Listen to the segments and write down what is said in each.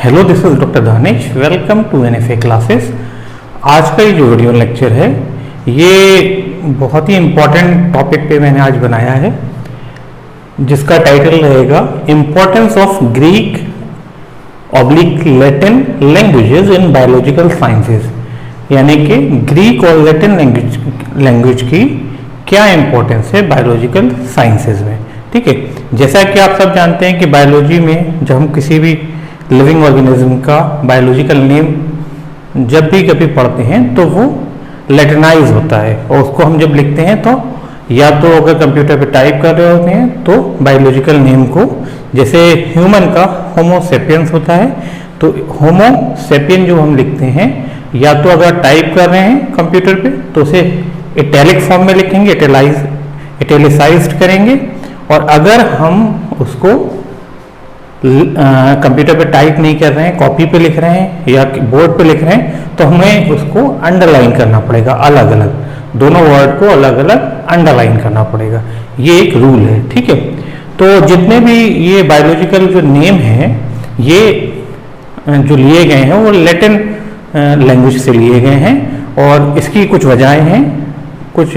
Hello, this is doctor Danish. Welcome to NFA classes. आज का ये जो वीडियो लेक्चर है ये बहुत ही इम्पोर्टेंट टॉपिक पे मैंने आज बनाया है, जिसका टाइटल रहेगा importance of Greek oblique Latin languages in biological sciences. यानी कि ग्रीक और लैटिन लैंग्वेज की क्या इम्पोर्टेंस है बायोलॉजिकल साइंसेस में। ठीक है, जैसा कि आप सब जानते हैं कि बायोलॉजी में जब हम किसी भी लिविंग ऑर्गेनिज्म का बायोलॉजिकल नेम जब भी कभी पढ़ते हैं तो वो लैटिनाइज होता है, और उसको हम जब लिखते हैं तो या तो अगर कंप्यूटर पे टाइप कर रहे होते हैं तो बायोलॉजिकल नेम को, जैसे ह्यूमन का होमो सेपियंस होता है तो होमो सेपियन जो हम लिखते हैं, या तो अगर टाइप कर रहे हैं कंप्यूटर पे तो उसे इटैलिक फॉर्म में लिखेंगे, इटैलिसाइज्ड करेंगे, और अगर हम उसको कंप्यूटर पे टाइप नहीं कर रहे हैं, कॉपी पे लिख रहे हैं या बोर्ड पे लिख रहे हैं तो हमें उसको अंडरलाइन करना पड़ेगा, अलग अलग दोनों वर्ड को अलग अलग अंडरलाइन करना पड़ेगा। ये एक रूल है। ठीक है, तो जितने भी ये बायोलॉजिकल जो नेम हैं ये जो लिए गए हैं वो लैटिन लैंग्वेज से लिए गए हैं, और इसकी कुछ वजहें हैं, कुछ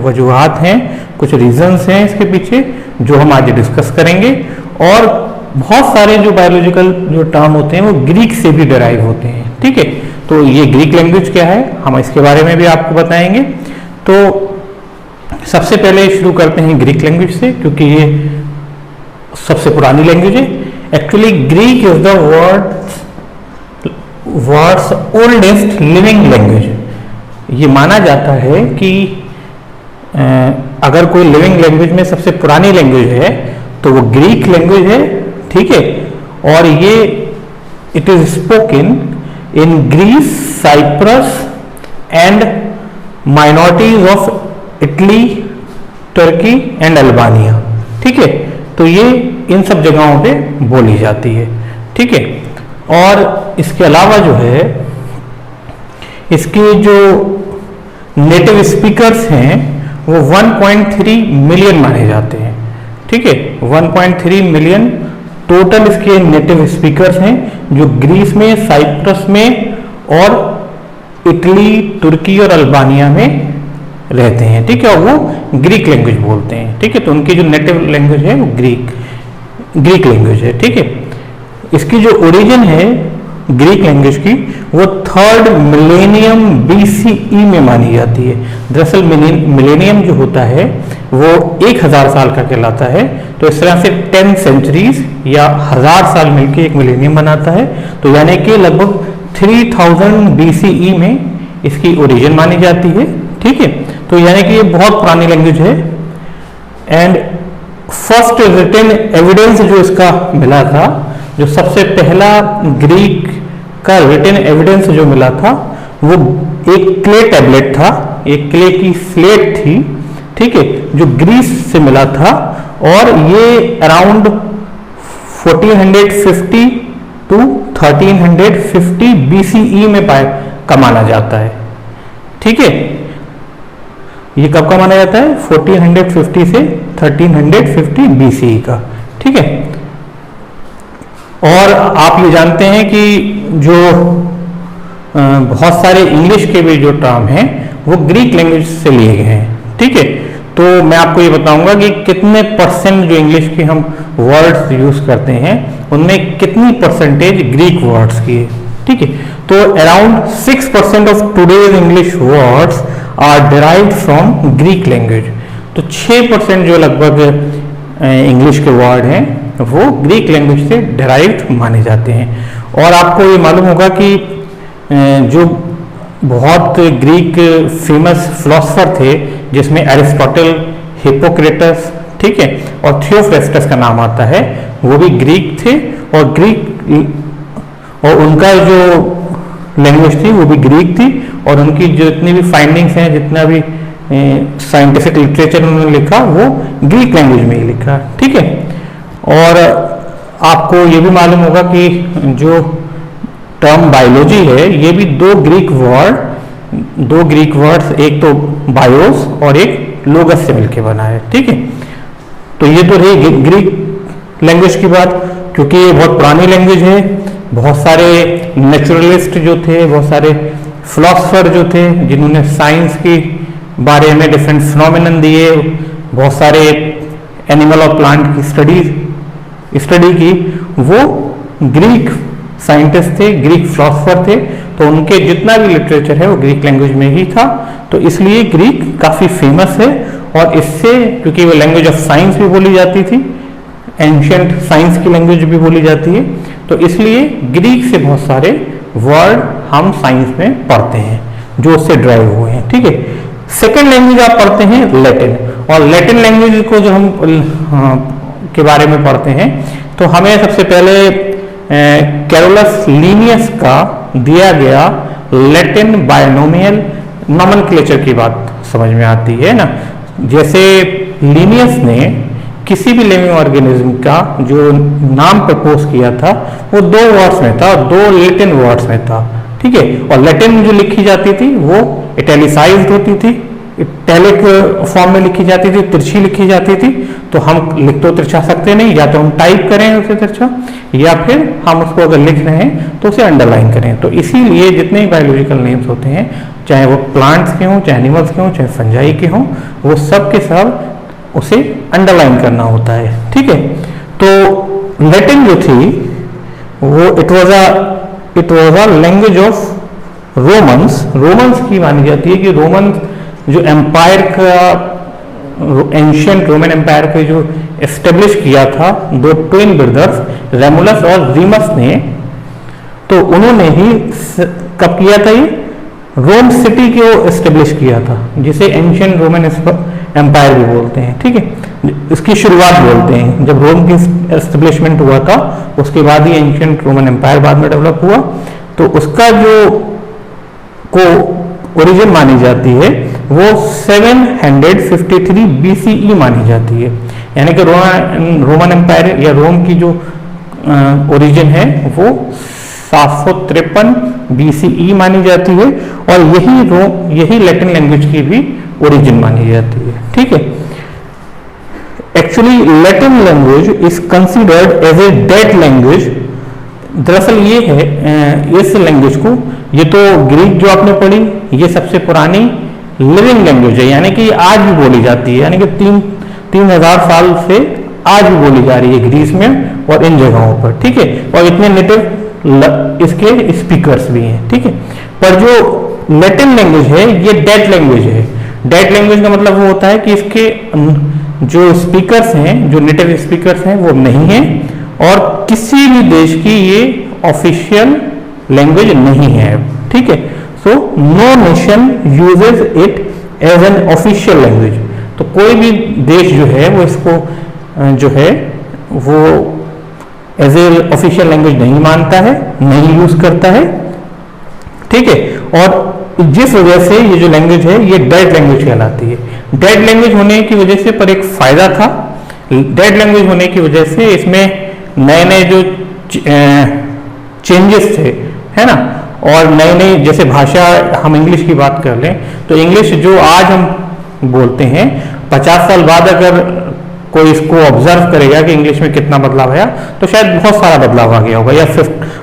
वजूहात हैं, कुछ रीजंस हैं इसके पीछे जो हम आज डिस्कस करेंगे। और बहुत सारे जो बायोलॉजिकल जो टर्म होते हैं वो ग्रीक से भी डिराइव होते हैं। ठीक है, तो ये ग्रीक लैंग्वेज क्या है हम इसके बारे में भी आपको बताएंगे। तो सबसे पहले शुरू करते हैं ग्रीक लैंग्वेज से, क्योंकि ये सबसे पुरानी लैंग्वेज है। Actually Greek is the world's oldest living language. ये माना जाता है कि अगर कोई लिविंग लैंग्वेज में सबसे पुरानी लैंग्वेज है तो वो ग्रीक लैंग्वेज है। ठीक है, और ये it is spoken in Greece, Cyprus and minorities of Italy, Turkey and Albania. ठीक है, तो ये इन सब जगहों पे बोली जाती है। ठीक है, और इसके अलावा जो है इसके जो नेटिव स्पीकर्स हैं वो 1.3 मिलियन माने जाते हैं। ठीक है, 1.3 मिलियन टोटल इसके नेटिव स्पीकर्स हैं जो ग्रीस में, साइप्रस में और इटली, तुर्की और अल्बानिया में रहते हैं। ठीक है, और वो ग्रीक लैंग्वेज बोलते हैं। ठीक है, तो उनकी जो नेटिव लैंग्वेज है वो ग्रीक लैंग्वेज है। ठीक है, इसकी जो ओरिजिन है ग्रीक लैंग्वेज की वो 3rd मिलेनियम BCE में मानी जाती है। दरअसल मिलेनियम जो होता है वो 1000 साल का कहलाता है, तो इस तरह से 10 सेंचुरीज या 1000 साल मिलकर एक मिलेनियम बनाता है। तो यानी कि लगभग 3000 BCE में इसकी ओरिजिन मानी जाती है। ठीक है, तो यानी कि ये बहुत पुरानी लैंग्वेज है। एंड फर्स्ट रिटन एविडेंस जो इसका मिला था, जो सबसे पहला ग्रीक का रिटन एविडेंस जो मिला था वो एक क्ले टैबलेट था, एक क्ले की स्लेट थी। ठीक है, जो ग्रीस से मिला था, और ये अराउंड 1450 टू 1350 BCE में का माना जाता है। ठीक है, ये कब का माना जाता है? 1450 से 1350 BCE का। ठीक है, और आप ये जानते हैं कि जो बहुत सारे इंग्लिश के भी जो टर्म हैं वो ग्रीक लैंग्वेज से लिए गए हैं। ठीक है, तो मैं आपको ये बताऊंगा कि कितने % जो इंग्लिश के हम वर्ड्स यूज करते हैं उनमें कितनी परसेंटेज ग्रीक वर्ड्स की है। ठीक है, तो around 6% of today's English words are derived from Greek language. तो 6% जो लगभग इंग्लिश के वर्ड हैं वो ग्रीक लैंग्वेज से डिराइव्ड माने जाते हैं। और आपको ये मालूम होगा कि जो बहुत ग्रीक फेमस फिलोसफर थे जिसमें एरिस्टोटल, हिप्पोक्रेटस, ठीक है, और थियोफ्रेस्टस का नाम आता है, वो भी ग्रीक थे। और उनका जो लैंग्वेज थी वो भी ग्रीक थी, और उनकी जितनी भी फाइंडिंग्स हैं, जितना भी साइंटिफिक लिटरेचर उन्होंने लिखा वो ग्रीक लैंग्वेज में ही लिखा। ठीक है, और आपको ये भी मालूम होगा कि जो टर्म बायोलॉजी है ये भी दो ग्रीक वर्ड्स, एक तो बायोस और एक लोगस से मिलकर बना है। ठीक है, तो ये तो रही ग्रीक लैंग्वेज की बात, क्योंकि ये बहुत पुरानी लैंग्वेज है, बहुत सारे नेचुरलिस्ट जो थे, बहुत सारे फिलोसफर जो थे जिन्होंने साइंस के बारे में डिफरेंट फिनोमेनन दिए, बहुत सारे एनिमल और प्लांट की स्टडी की, वो ग्रीक साइंटिस्ट थे, ग्रीक फिलोसफर थे। तो उनके जितना भी लिटरेचर है वो ग्रीक लैंग्वेज में ही था। तो इसलिए ग्रीक काफी फेमस है। और इससे, क्योंकि वो लैंग्वेज ऑफ साइंस भी बोली जाती थी, एंशियंट साइंस की लैंग्वेज भी बोली जाती है, तो इसलिए ग्रीक से बहुत सारे वर्ड हम साइंस में पढ़ते हैं जो उससे ड्राइव हुए हैं। ठीक है। सेकेंड लैंग्वेज आप पढ़ते हैं लैटिन। और लैटिन लैंग्वेज को जो हम के बारे में पढ़ते हैं, तो हमें सबसे पहले कैरोलस लीनियस का दिया गया लैटिन बायनोमियल नोमेनक्लेचर की बात समझ में आती है ना। जैसे लीनियस ने किसी भी लिविंग ऑर्गेनिज्म का जो नाम प्रपोज किया था वो 2 वर्ड्स में था, 2 लैटिन वर्ड्स में था। ठीक है। और लैटिन जो लिखी जाती थी वो इटैलिसाइज्ड होती थी, इटैलिक फॉर्म में लिखी जाती थी, तिरछी लिखी जाती थी। तो हम लिख तो तिरछा सकते नहीं, या तो हम टाइप करें उसे तिरछा, या फिर हम उसको अगर लिख रहे हैं तो उसे अंडरलाइन करें। तो इसीलिए जितने भी बायोलॉजिकल नेम्स होते हैं, चाहे वो प्लांट्स के हों, चाहे एनिमल्स के हों, चाहे फंजाई के हों, वो सब के सब उसे अंडरलाइन करना होता है। ठीक है। तो लैटिन जो थी वो it was a language of Romans की मानी जाती है कि रोमन जो एम्पायर का, एंशियंट रोमन एम्पायर के जो एस्टेब्लिश किया था 2 ट्विन ब्रदर्स रेमुलस और रीमस ने, तो उन्होंने ही कब किया था ये, रोम सिटी को एस्टेब्लिश किया था, जिसे एंशियंट रोमन एम्पायर भी बोलते हैं। ठीक है। इसकी शुरुआत बोलते हैं, जब रोम की एस्टेब्लिशमेंट हुआ था उसके बाद ही एंशियंट रोमन एम्पायर बाद में डेवलप हुआ। तो उसका जो को ओरिजिन मानी जाती है वो 753 BCE मानी जाती है। यानी कि रोमन एम्पायर या रोम की जो ओरिजिन है वो 753 BCE मानी जाती है। और यही लैटिन लैंग्वेज की भी ओरिजिन मानी जाती है। ठीक है। Actually Latin language is considered as a dead language. दरअसल ये है, इस लैंग्वेज को, ये तो ग्रीक जो आपने पढ़ी, ये सबसे पुरानी लिविंग लैंग्वेज है, यानी कि आज भी बोली जाती है, यानी कि 3000 साल से आज भी बोली जा रही है ग्रीस में और इन जगहों पर। ठीक है। और इतने नेटिव इसके स्पीकर्स भी हैं। ठीक है। पर जो लैटिन लैंग्वेज है ये डेड लैंग्वेज है। डेड लैंग्वेज का मतलब वो होता है कि इसके जो स्पीकर्स हैं, जो नेटिव स्पीकर्स हैं, वो नहीं है और किसी भी देश की ये ऑफिशियल लैंग्वेज नहीं है। ठीक है। So no nation uses it as an official language. तो कोई भी देश जो है वो इसको जो है वो एज ए ऑफिशियल लैंग्वेज नहीं मानता है, नहीं यूज करता है। ठीक है। और जिस वजह से ये जो लैंग्वेज है ये डेड लैंग्वेज कहलाती है। डेड लैंग्वेज होने की वजह से पर एक फायदा था, डेड लैंग्वेज होने की वजह से इसमें नए नए जो चेंजेस थे, है ना, और नई नई, जैसे भाषा हम इंग्लिश की बात कर लें तो इंग्लिश जो आज हम बोलते हैं 50 साल बाद अगर कोई इसको ऑब्जर्व करेगा कि इंग्लिश में कितना बदलाव आया, तो शायद बहुत सारा बदलाव आ गया होगा। या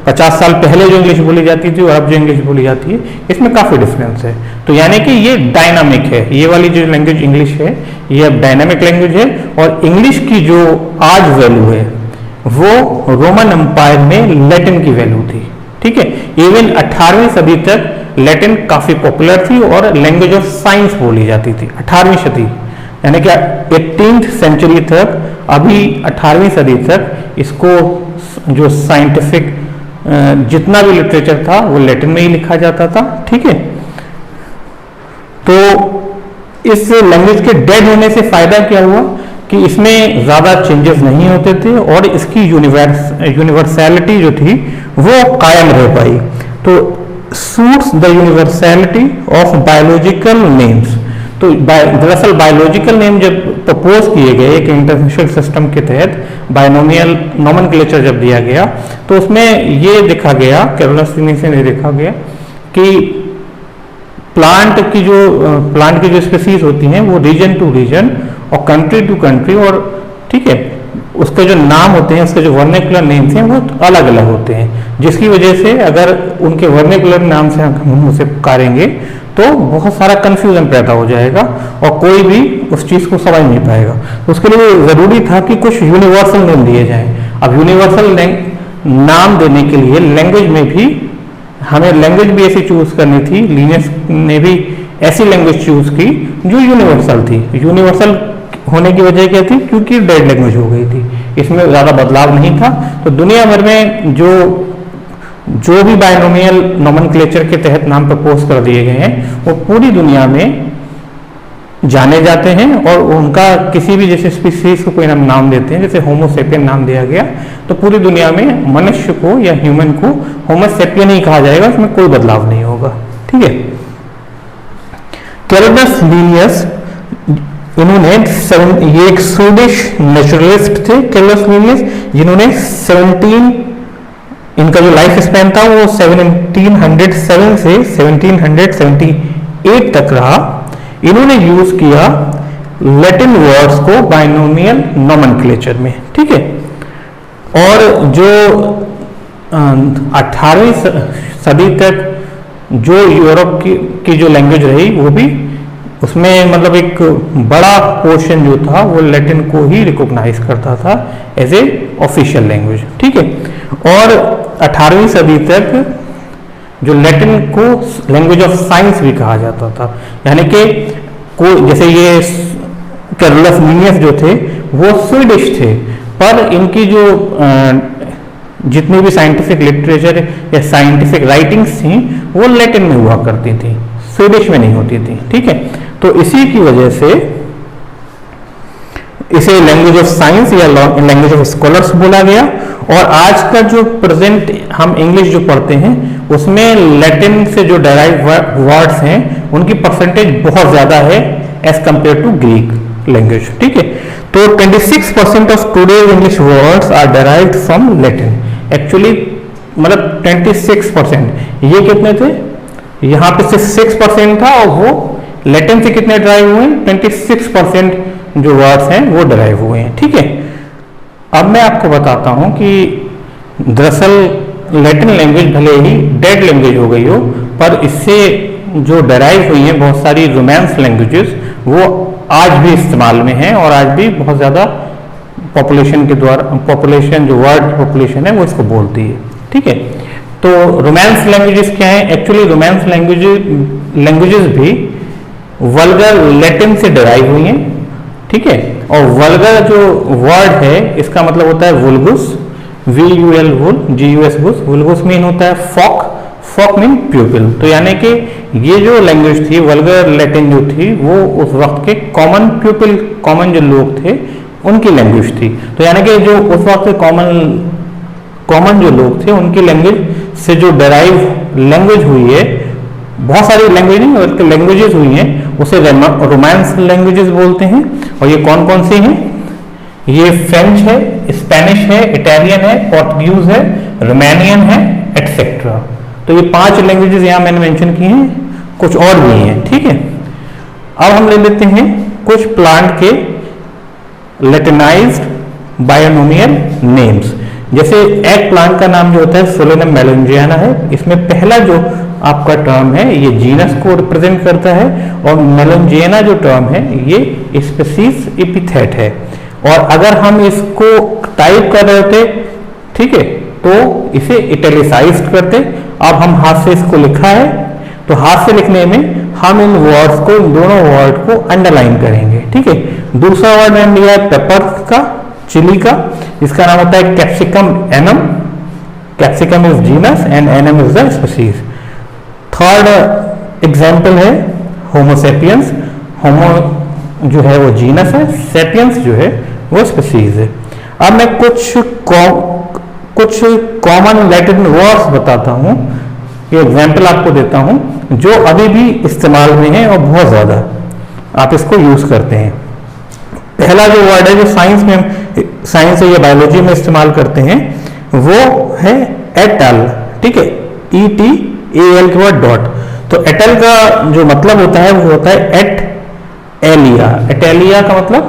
50 साल पहले जो इंग्लिश बोली जाती थी और अब जो इंग्लिश बोली जाती है इसमें काफी डिफरेंस है। तो यानी कि ये डायनामिक है, ये वाली जो लैंग्वेज इंग्लिश है ये अब डायनामिक लैंग्वेज है। और इंग्लिश की जो आज वैल्यू है वो रोमन एम्पायर में लैटिन की वैल्यू थी। ठीक है। इवन 18वीं सदी तक लैटिन काफी पॉपुलर थी और लैंग्वेज ऑफ साइंस बोली जाती थी। 18वीं सदी यानी कि 18th सेंचुरी तक, अभी 18वीं सदी तक इसको जो साइंटिफिक जितना भी लिटरेचर था वो लैटिन में ही लिखा जाता था। ठीक है। तो इस लैंग्वेज के डेड होने से फायदा क्या हुआ कि इसमें ज्यादा चेंजेस नहीं होते थे और इसकी यूनिवर्सैलिटी जो थी वो कायम रह पाई। तो suits the universality of biological names. तो दरअसल बायोलॉजिकल नेम जब प्रपोज किए गए एक इंटरनेशनल सिस्टम के तहत, बायनोमियल नोमेनक्लेचर जब दिया गया, तो उसमें ये देखा गया, कैरोलस लीनियस ने देखा गया कि प्लांट की जो स्पीसीज होती हैं वो रीजन टू रीजन और कंट्री टू कंट्री और, ठीक है, उसके जो नाम होते हैं, उसके जो वर्नेकुलर नेम्स हैं वो अलग अलग होते हैं, जिसकी वजह से अगर उनके वर्नेकुलर नाम से हम उसे पुकारेंगे तो बहुत सारा कंफ्यूजन पैदा हो जाएगा और कोई भी उस चीज को समझ नहीं पाएगा। तो उसके लिए जरूरी था कि कुछ यूनिवर्सल नेम दिए जाएं। अब यूनिवर्सल नाम देने के लिए लैंग्वेज में भी हमें लैंग्वेज भी ऐसी चूज करनी थी। लिनस ने भी ऐसी लैंग्वेज चूज की जो यूनिवर्सल थी। यूनिवर्सल होने की वजह क्या थी? क्योंकि डेड लैंग्वेज हो गई थी, इसमें ज्यादा बदलाव नहीं था। तो दुनिया भर में जो भी बायनोमियल नोमेनक्लेचर के तहत नाम प्रपोज कर दिए गए हैं वो पूरी दुनिया में जाने जाते हैं और उनका किसी भी जैसे स्पीसीज को कोई नाम देते हैं, जैसे होमोसेपियन नाम दिया गया, तो पूरी दुनिया में मनुष्य को या ह्यूमन को होमोसेपियन ही कहा जाएगा, उसमें कोई बदलाव नहीं होगा। ठीक है। कैरोलस लीनियस, इन्होंने ये एक स्वीडिश नेचुरलिस्ट थे कैरोलस लीनियस, जिन्होंने 17 इनका जो लाइफ स्पैन था वो 1707 से 1778 तक रहा। इन्होंने यूज किया लैटिन वर्ड्स को बाइनोमियल नोमेनक्लेचर में। ठीक है। और जो 18वीं सदी तक जो यूरोप की जो लैंग्वेज रही वो भी उसमें मतलब एक बड़ा पोर्शन जो था वो लैटिन को ही रिकॉग्नाइज करता था एज ए ऑफिशियल लैंग्वेज। ठीक है। और 18वीं सदी तक जो लैटिन को लैंग्वेज ऑफ साइंस भी कहा जाता था, यानी कि जैसे ये कैरोलस लीनियस जो थे वो स्वीडिश थे, पर इनकी जो जितनी भी साइंटिफिक लिटरेचर या साइंटिफिक राइटिंग्स थी वो लैटिन में हुआ करती थी, स्वीडिश में नहीं होती थी। ठीक है। तो इसी की वजह से इसे लैंग्वेज ऑफ साइंस या लैंग्वेज ऑफ स्कॉलर्स बोला गया। और आज का जो प्रेजेंट हम इंग्लिश जो पढ़ते हैं उसमें लैटिन से जो डेराइव वर्ड्स हैं उनकी परसेंटेज बहुत ज्यादा है as compare to Greek language. ठीक है। तो 26% of today's English words are derived from Latin. Actually मतलब 26%, ये कितने थे? यहाँ पे सिर्फ 6% था और वो लैटिन से कितने डेराइव हुए? 26% जो वर्ड्स हैं वो डेराइव हुए हैं। ठीक है। अब मैं आपको बताता हूं कि दरअसल लैटिन लैंग्वेज भले ही डेड लैंग्वेज हो गई हो, पर इससे जो डेराइव हुई हैं बहुत सारी रोमांस लैंग्वेजेस वो आज भी इस्तेमाल में हैं और आज भी बहुत ज़्यादा पॉपुलेशन के द्वारा पॉपुलेशन जो वर्ल्ड पॉपुलेशन है वो इसको बोलती है। ठीक है। तो रोमांस लैंग्वेजेस क्या है? एक्चुअली रोमांस लैंग्वेजेस भी वल्गर लैटिन से डेराइव हुई हैं। ठीक है। और वल्गर जो वर्ड है इसका मतलब होता है वुल्गुस, VUL वुल, GUS गुस। वुल्गुस मीन होता है फॉक, फॉक मीन प्यूपिल। तो यानी कि ये जो लैंग्वेज थी वल्गर लैटिन जो थी वो उस वक्त के कॉमन प्यूपिल, कॉमन जो लोग थे उनकी लैंग्वेज थी। तो यानी कि जो उस वक्त के कॉमन जो लोग थे उनकी लैंग्वेज से जो डेराइव लैंग्वेज हुई है, बहुत सारी लैंग्वेज नहीं बल्कि लैंग्वेजेस हुई हैं, उसे रोमांस लैंग्वेजेस बोलते हैं। और ये कौन कौन सी हैं? ये फ्रेंच है, स्पेनिश है, इटालियन है, पोर्टुगीज है, रोमानियन है, एटसेट्रा। तो ये 5 लैंग्वेजेस यहाँ मैंने मेंशन की हैं, कुछ और भी हैं। ठीक है। अब हम ले लेते हैं कुछ प्लांट के लैटिनाइज्ड बायोनोमियल नेम्स। जैसे एग प्लांट का नाम जो होता है सोलेनम मेलंजियाना है। इसमें पहला जो आपका टर्म है ये जीनस को रिप्रेजेंट करता है और मेलंजियाना जो टर्म है ये स्पीसीज एपिथेट है। और अगर हम इसको टाइप कर रहे होते, ठीक है, तो इसे इटैलिसाइज्ड करते। अब हम हाथ से इसको लिखा है तो हाथ से लिखने में हम इन वर्ड्स को, इन दोनों वर्ड को अंडरलाइन करेंगे। ठीक है। दूसरा वर्ड मैंने लिया है पेपर का, चिली का, इसका नाम होता है capsicum annuum. Capsicum is genus and annum is the species. Third example है होमोसेपियंस। होमो जो है वो जीनस है, सेपियंस जो है वो स्पीसीज है। अब मैं कुछ कॉमन लैटिन वर्ड्स बताता हूं, ये एग्जाम्पल आपको देता हूं जो अभी भी इस्तेमाल में है और बहुत ज्यादा आप इसको यूज करते हैं। पहला जो वर्ड है जो साइंस या बायोलॉजी में इस्तेमाल करते हैं वो है एटल। ठीक है। ETAL के बाद डॉट। तो एटल का जो मतलब होता है वो होता है एट एलिया। एटेलिया का मतलब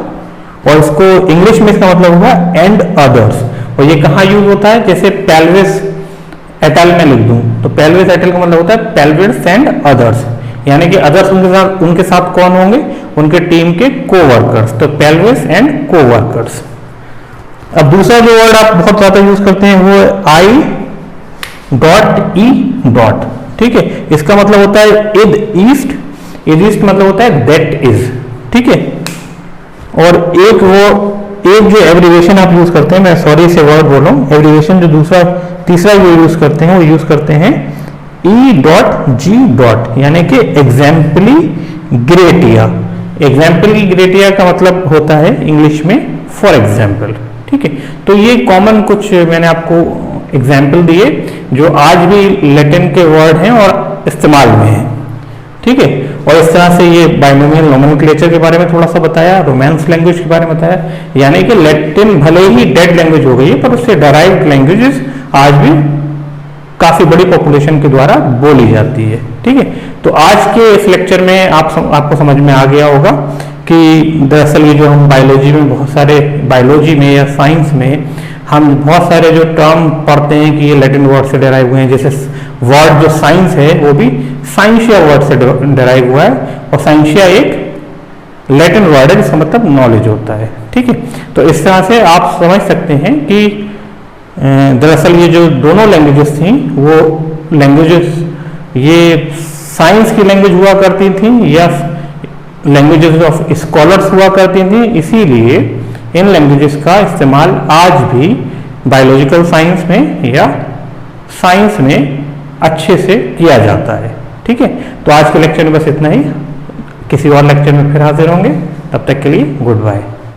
और इसको इंग्लिश में इसका मतलब होगा एंड अदर्स। और ये कहाँ यूज होता है, जैसे पेल्विस एटल में लिख दूं तो पेल्विस एटल का मतलब होता है पेल्विस एंड अदर्स, यानी कि अदर्स उनके साथ कौन होंगे, उनके टीम के कोवर्कर्स, तो पेल्विस एंड कोवर्कर्स। अब दूसरा जो वर्ड आप बहुत ज्यादा यूज करते हैं वो आई डॉट ई डॉट, ठीक है। इसका मतलब होता है इद ईस्ट, इद ईस्ट मतलब होता है दैट इज, ठीक है। और एक जो एब्रिविएशन आप यूज करते हैं, मैं सॉरी से वर्ड बोल रहा हूं, एब्रिविएशन जो तीसरा जो यूज करते हैं वो यूज करते हैं ई डॉट जी डॉट, यानी कि एग्जाम्पली ग्रेटिया। एग्जाम्पली ग्रेटिया का मतलब होता है इंग्लिश में फॉर एग्जाम्पल, ठीक है। तो ये कॉमन कुछ मैंने आपको एग्जाम्पल दिए जो आज भी लैटिन के वर्ड हैं और इस्तेमाल में हैं, ठीक है। और इस तरह से ये बाइनोमियल नोमेनक्लेचर के बारे में थोड़ा सा बताया, रोमांस लैंग्वेज के बारे में बताया, यानी कि लैटिन भले ही डेड लैंग्वेज हो गई है पर उससे डराइव्ड लैंग्वेजेस आज भी काफी बड़ी पॉपुलेशन के द्वारा बोली जाती है, ठीक है। तो आज के इस लेक्चर में आपको समझ में आ गया होगा कि दरअसल ये जो हम बायोलॉजी में बहुत सारे बायोलॉजी में या साइंस में हम बहुत सारे जो टर्म पढ़ते हैं कि ये लैटिन वर्ड से डेराइव हुए हैं, जैसे वर्ड जो साइंस है वो भी साइंशिया वर्ड से डेराइव हुआ है, और साइंशिया एक लैटिन वर्ड है जिसका मतलब नॉलेज होता है, ठीक है। तो इस तरह से आप समझ सकते हैं कि दरअसल ये जो दोनों लैंग्वेजेस थी वो लैंग्वेजेस ये साइंस की लैंग्वेज हुआ करती थी या लैंग्वेजेस ऑफ स्कॉलर्स हुआ करती थी, इसीलिए इन लैंग्वेजेस का इस्तेमाल आज भी बायोलॉजिकल साइंस में या साइंस में अच्छे से किया जाता है, ठीक है। तो आज के लेक्चर में बस इतना ही, किसी और लेक्चर में फिर हाजिर होंगे, तब तक के लिए गुड बाय।